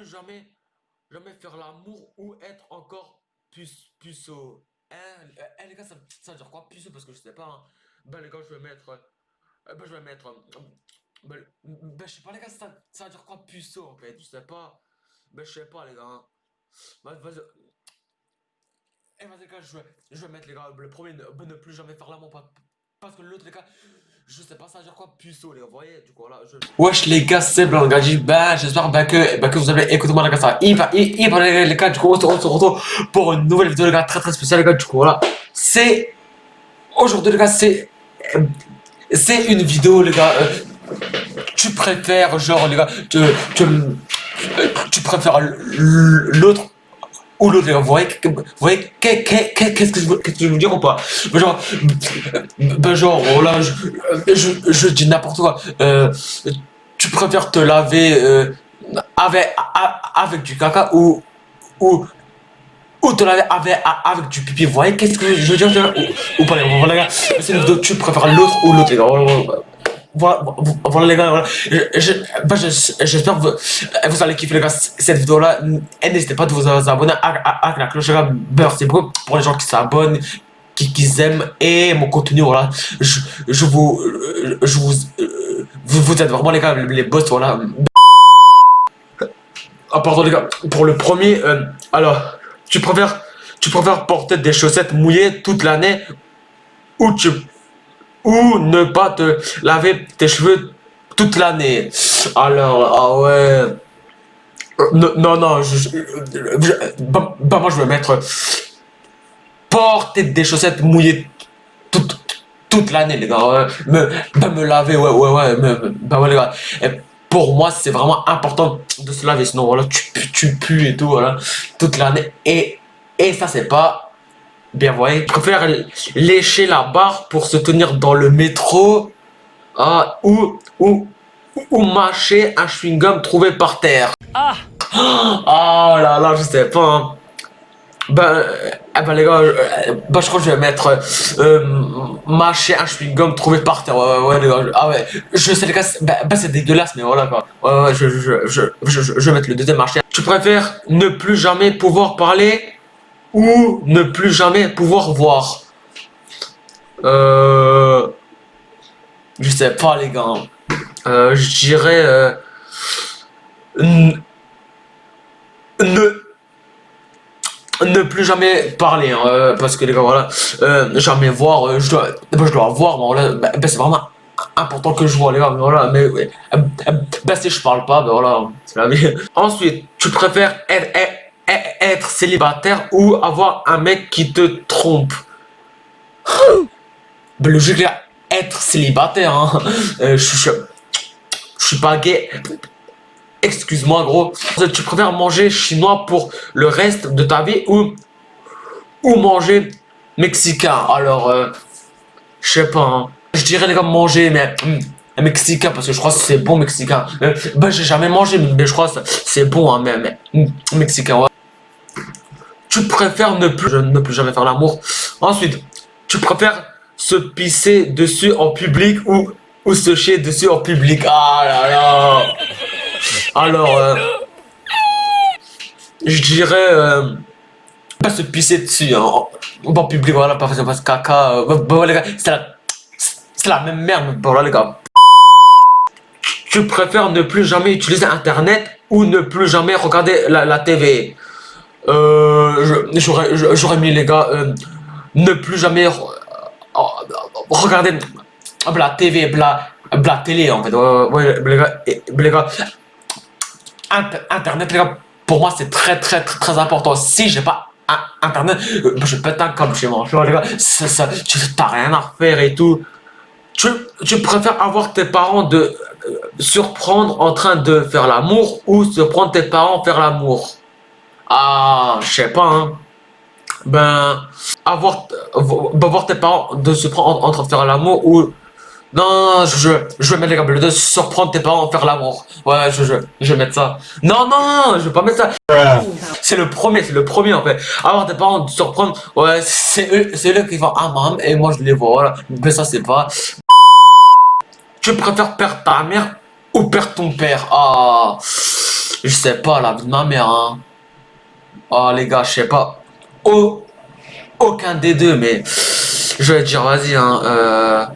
plus jamais faire l'amour ou être encore puceau. Hein, les gars, ça veut dire quoi puceau? Parce que je sais pas. Hein. Ben les gars, je vais mettre. Je sais pas les gars, ça veut dire quoi puceau en fait? Je sais pas. Ben je sais pas les gars. Hein. Vas-y. Vas-y les gars, je vais mettre les gars. Le premier, ne plus jamais faire l'amour. Parce que l'autre les gars, je sais pas ça veut dire quoi puceau les gars. Vous voyez, du coup là, Wesh les gars, c'est Blanc Gadji. J'espère que vous avez écouté moi les gars. Ça les gars, du coup, on se retrouve pour une nouvelle vidéo les gars, très spéciale les gars. Du coup, voilà. C'est. Aujourd'hui les gars, c'est une vidéo les gars. Tu préfères, genre les gars, tu préfères l'autre ou l'autre, les gars, vous voyez qu'est-ce que je veux dire ou pas? Genre, genre, oh là, je dis n'importe quoi. Tu préfères te laver avec du caca ou, ou te laver avec du pipi? Vous voyez qu'est-ce que je veux dire? Ou pas, les gars, voilà, les gars, c'est une vidéo, tu préfères l'autre ou l'autre, les gars. Voilà les gars, voilà. J'espère que vous allez kiffer les gars cette vidéo là. Et n'hésitez pas de vous abonner à la cloche les gars. C'est beaucoup pour les gens qui s'abonnent, qui aiment et mon contenu voilà. Je vous vous êtes vraiment les gars les boss voilà. Ah pardon les gars, pour le premier alors tu préfères porter des chaussettes mouillées toute l'année ou ou ne pas te laver tes cheveux toute l'année. Alors, ah ouais. Non, moi je vais mettre porter des chaussettes mouillées toute, toute l'année, les gars. Me laver, ouais. Ouais, les gars. Et pour moi, c'est vraiment important de se laver, sinon, voilà, tu pues et tout, voilà, toute l'année. Et ça, c'est pas. Bien, vous voyez, je préfère lécher la barre pour se tenir dans le métro ou mâcher un chewing-gum trouvé par terre. Ah là là, je sais pas. Hein. Ben les gars, je crois que je vais mettre mâcher un chewing-gum trouvé par terre. Ouais, les gars. Ah ouais, je sais les gars, c'est dégueulasse, mais voilà quoi. Ouais, je vais mettre le deuxième marché. Tu préfères ne plus jamais pouvoir parler ou ne plus jamais pouvoir voir? Je sais pas les gars. Je dirais ne ne plus jamais parler parce que les gars voilà jamais voir je dois voir mais voilà c'est vraiment important que je vois les gars mais voilà mais si je parle pas ben voilà c'est la vie. Ensuite tu préfères être célibataire ou avoir un mec qui te trompe? Ben, logique là, être célibataire hein. Je suis pas gay. Excuse-moi gros. Tu préfères manger chinois pour le reste de ta vie ou manger mexicain? Alors je sais pas hein. Je dirais les gars manger mais mexicain parce que je crois que c'est bon mexicain. J'ai jamais mangé mais je crois que c'est bon hein, mais mexicain ouais. Tu préfères ne plus jamais faire l'amour. Ensuite, tu préfères se pisser dessus en public ou se chier dessus en public? Ah là là. Alors, je dirais pas se pisser dessus hein, en public, voilà, parce que caca. Les gars, c'est la même merde, voilà les gars. Tu préfères ne plus jamais utiliser internet ou ne plus jamais regarder la TV? J'aurais mis les gars ne plus jamais regarder la TV, la télé en fait. Ouais, les gars, Internet, les gars, pour moi, c'est très important. Si j'ai pas Internet, je pète un câble chez moi. Tu vois, les gars, tu t'as rien à faire et tout. Tu préfères avoir tes parents surprendre en train de faire l'amour ou surprendre tes parents faire l'amour? Ah, je sais pas, hein. Avoir, voir tes parents de se prendre en train de faire l'amour ou non, je vais mettre les câbles de surprendre tes parents à faire l'amour. Ouais, je vais mettre ça. Non, je vais pas mettre ça. C'est le premier en fait. Alors tes parents de surprendre, ouais, c'est eux qui font ah maman et moi je les vois, voilà. Mais ça c'est pas. Tu préfères perdre ta mère ou perdre ton père? Ah, Je sais pas, la vie de ma mère, hein. Oh, les gars, je sais pas. Oh, aucun des deux, mais je vais dire, vas-y, hein,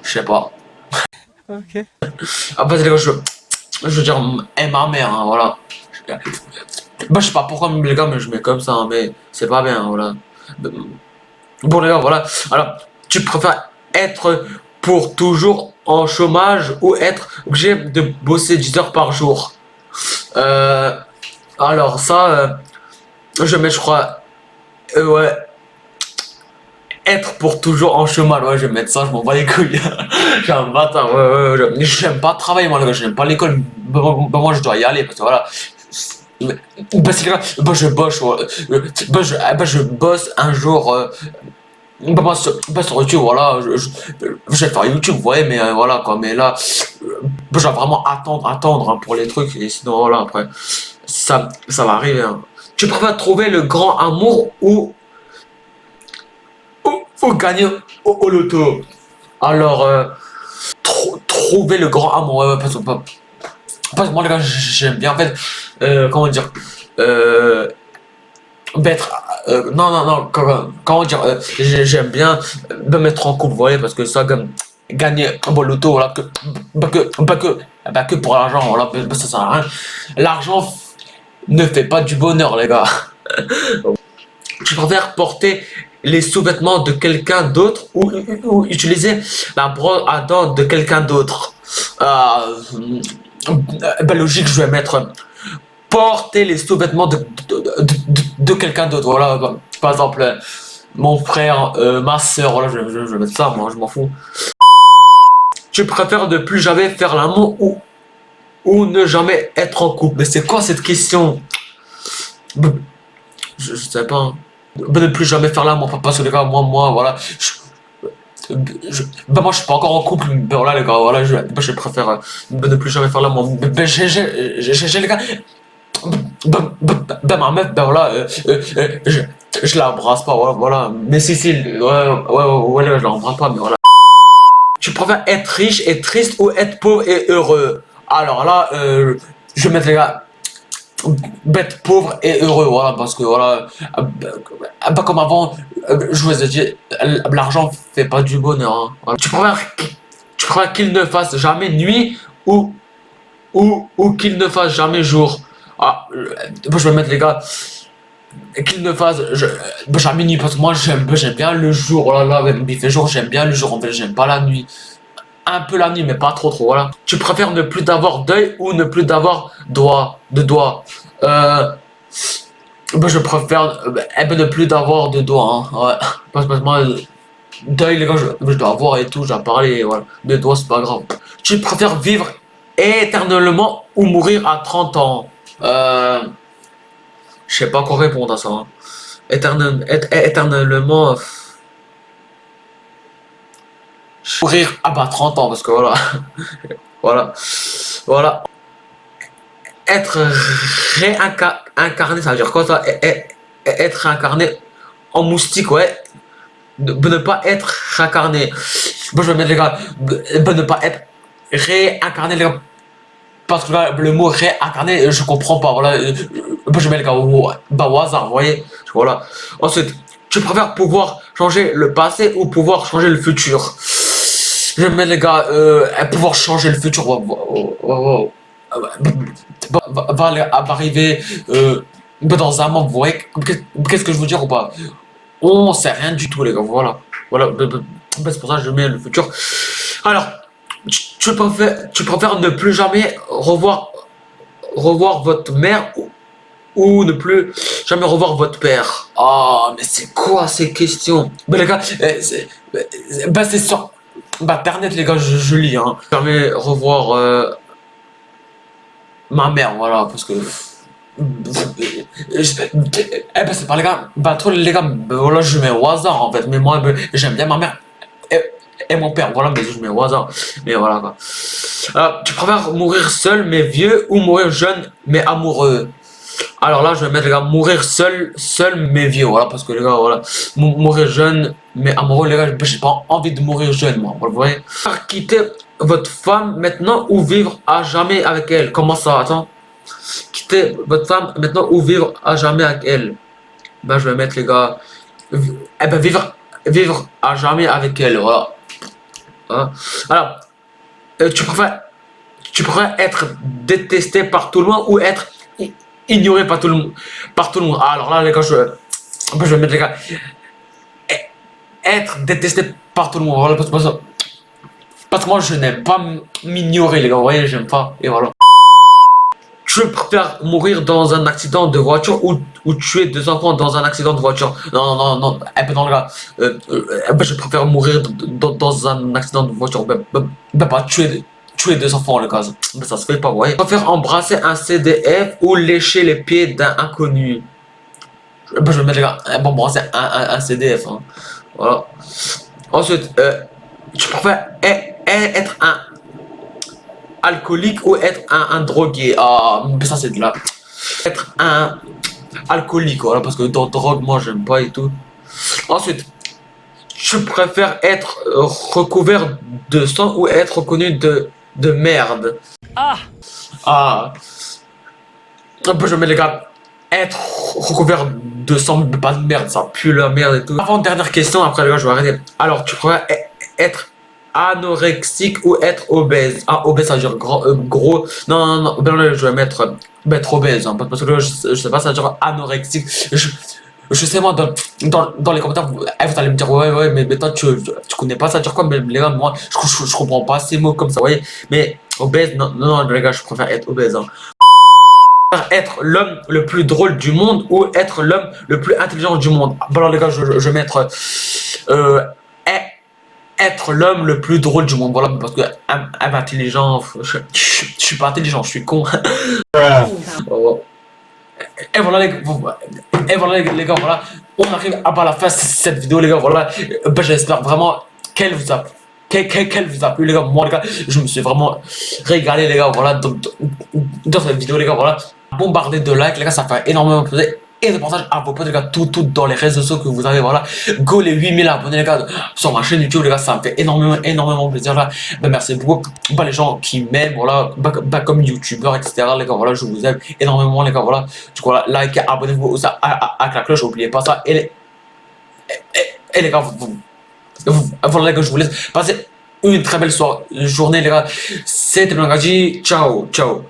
je sais pas. Ok. Ah, vas-y, les gars, je veux dire, et ma mère, hein, voilà. Bah, je sais pas pourquoi, les gars, mais je mets comme ça, hein, mais c'est pas bien, voilà. Bon, les gars, voilà. Alors, tu préfères être pour toujours en chômage ou être obligé de bosser 10 heures par jour? Euh, alors, ça, je mets, je crois, ouais, être pour toujours en chômage, ouais, je vais mettre ça, je m'en bats les couilles. Je suis un bâtard, ouais, ouais, ouais. J'aime pas travailler, moi, les gars, j'aime pas l'école. Moi, je dois y aller, parce que voilà. Bah, c'est les gars, bah, je bosse, ouais. Bah, je bosse un jour, bah, sur YouTube, voilà, je vais faire YouTube, vous voyez, mais voilà, quoi, mais là, bah, je vais vraiment attendre hein, pour les trucs, et sinon, voilà, après, ça va arriver, hein. Tu préfères trouver le grand amour ou gagner au loto? Alors, trouver le grand amour, ouais, ouais, parce que moi, les gars, j'aime bien, en fait, comment dire, euh, d'être, non, comment dire, j'aime bien me mettre en couple, vous voyez, parce que ça, comme, gagner un bon loto, voilà, que pour l'argent, voilà, ça sert à rien. L'argent ne fait pas du bonheur, les gars. Tu préfères porter les sous-vêtements de quelqu'un d'autre ou utiliser la brosse à dents de quelqu'un d'autre? Ben logique, je vais mettre porter les sous-vêtements de quelqu'un d'autre. Voilà, par exemple, mon frère, ma soeur, voilà, je vais mettre ça, moi, je m'en fous. Tu préfères ne plus jamais faire l'amour ou ne jamais être en couple? Mais c'est quoi cette question? Je sais pas, hein. Ne plus jamais faire l'amour, parce que les gars, moi, voilà. Ben moi je suis pas encore en couple, ben voilà les gars, voilà, je préfère ne plus jamais faire l'amour. Ben les gars, ma meuf, ben voilà, je l'embrasse pas, voilà, voilà. Mais si, ouais, je l'embrasse pas, mais voilà. Tu préfères être riche et triste ou être pauvre et heureux? Alors là, je vais mettre les gars, être pauvre et heureux, voilà, parce que voilà, pas comme avant, je vous ai dit, l'argent fait pas du bonheur, hein. Voilà. Tu préfères qu'il ne fasse jamais nuit ou qu'il ne fasse jamais jour? Ah, moi je vais mettre les gars, qu'il ne fasse jamais nuit, parce que moi j'aime bien le jour, oh là là, même il fait jour, j'aime bien le jour, en fait, j'aime pas la nuit. Un peu la nuit, mais pas trop, voilà. Tu préfères ne plus d'avoir d'œil ou ne plus d'avoir doigts? Euh, je préfère ne plus d'avoir de doigts, hein, ouais. Parce que moi, d'œil, les gars, je dois avoir et tout, j'ai parlé, voilà. De doigts, c'est pas grave. Tu préfères vivre éternellement ou mourir à 30 ans? Euh, je sais pas quoi répondre à ça, hein. Éternellement, mourir, ah bah 30 ans, parce que voilà, voilà, voilà. Être réincarné, ça veut dire quoi ça? Être réincarné en moustique, ouais. De ne pas être réincarné. Moi, je vais mettre les gars, de ne pas être réincarné, les gars. Parce que là, le mot réincarné, je comprends pas. Voilà. Moi, je mets les gars au hasard, vous voyez. Voilà. Ensuite, tu préfères pouvoir changer le passé ou pouvoir changer le futur? Je mets les gars, pouvoir changer le futur. Va arriver dans un moment, vous voyez, qu'est-ce que je veux dire ou pas? On sait rien du tout, les gars, voilà, c'est pour ça que je mets le futur. Alors, tu préfères ne plus jamais revoir votre mère ou ne plus jamais revoir votre père? Ah, mais c'est quoi ces questions? Ben les gars, c'est sur internet, les gars, je lis, hein. Jamais revoir ma mère, voilà, parce que ben c'est pas les gars, bah trop les gars, ben, voilà, je mets au hasard en fait, mais moi ben, j'aime bien ma mère et, et mon père, voilà, mais je mets au hasard, mais voilà quoi. Tu préfères mourir seul mais vieux ou mourir jeune mais amoureux? Alors là, je vais mettre les gars, mourir seul mais vieux, voilà, parce que les gars, voilà, mourir jeune mais amoureux, les gars, j'ai pas envie de mourir jeune, moi, vous voyez. Quitter votre femme maintenant ou vivre à jamais avec elle. Comment ça? Attends. Quitter votre femme maintenant ou vivre à jamais avec elle. Ben, je vais mettre, les gars. Eh ben, vivre à jamais avec elle. Voilà. Hein. Alors, tu préfères être détesté par tout le monde ou être ignoré par tout le monde. Par tout le monde. Ah, alors là, les gars, ben, je vais mettre, les gars. Être détesté par tout le monde. Voilà, parce que moi, je n'aime pas m'ignorer, les gars. Vous voyez, j'aime pas. Et voilà. Je préfère mourir dans un accident de voiture ou tuer deux enfants dans un accident de voiture. Non, non, non, non, un peu dans le gars. Ben, je préfère mourir dans un accident de voiture. Ben, pas tuer deux enfants, les gars. Ben, ça se fait pas, vous voyez. Je préfère embrasser un CDF ou lécher les pieds d'un inconnu. Ben, je vais mettre, les gars, bon, c'est un CDF. Hein. Voilà. Ensuite, tu préfères être un alcoolique ou être un drogué. Ah, mais ça c'est de là. Être un alcoolique, voilà, parce que dans drogue, moi j'aime pas et tout. Ensuite, je préfère être recouvert de sang ou être reconnu de merde. Ah! Ah! Un peu, je mets les gars. Être recouvert de sang, mais pas de merde, ça pue la merde et tout. Avant, dernière question, après les gars, je vais arrêter. Alors, tu préfères être anorexique ou être obèse? Ah, obèse, ça veut dire gros. Non, non, non, ben là, je vais mettre obèse, hein, parce que là, je sais pas, ça veut dire anorexique. Je sais, moi, dans les commentaires, vous allez me dire, ouais, ouais, mais toi, tu connais pas ça, veut dire quoi? Mais les gars, moi, je comprends pas ces mots comme ça, vous voyez. Mais obèse, non, non, non, les gars, je préfère être obèse, hein. Être l'homme le plus drôle du monde ou être l'homme le plus intelligent du monde. Bon, alors les gars, je vais mettre euh, être l'homme le plus drôle du monde. Voilà, parce que intelligent, je suis pas intelligent, je suis con. Et voilà et voilà les gars, voilà, on arrive à la fin de cette vidéo, les gars, voilà. Ben, j'espère vraiment qu'elle vous a qu'elle vous a plu, les gars. Moi, les gars, je me suis vraiment régalé, les gars, voilà, dans cette vidéo, les gars, voilà. Bombardé de likes, les gars, ça fait énormément plaisir. Et de partage à vos potes, les gars, tout dans les réseaux sociaux que vous avez, voilà. Go les 8000 abonnés, les gars, sur ma chaîne YouTube, les gars, ça me fait énormément plaisir, là. Ben, merci beaucoup. Ben, les gens qui m'aiment, voilà, ben, comme youtubeurs, etc., les gars, voilà, je vous aime énormément, les gars, voilà. Du coup, voilà, likez, abonnez-vous aussi à la cloche, n'oubliez pas ça. Et les gars, voilà, les gars, je vous laisse passer une très belle journée, les gars. C'était Blangadji, ciao, ciao.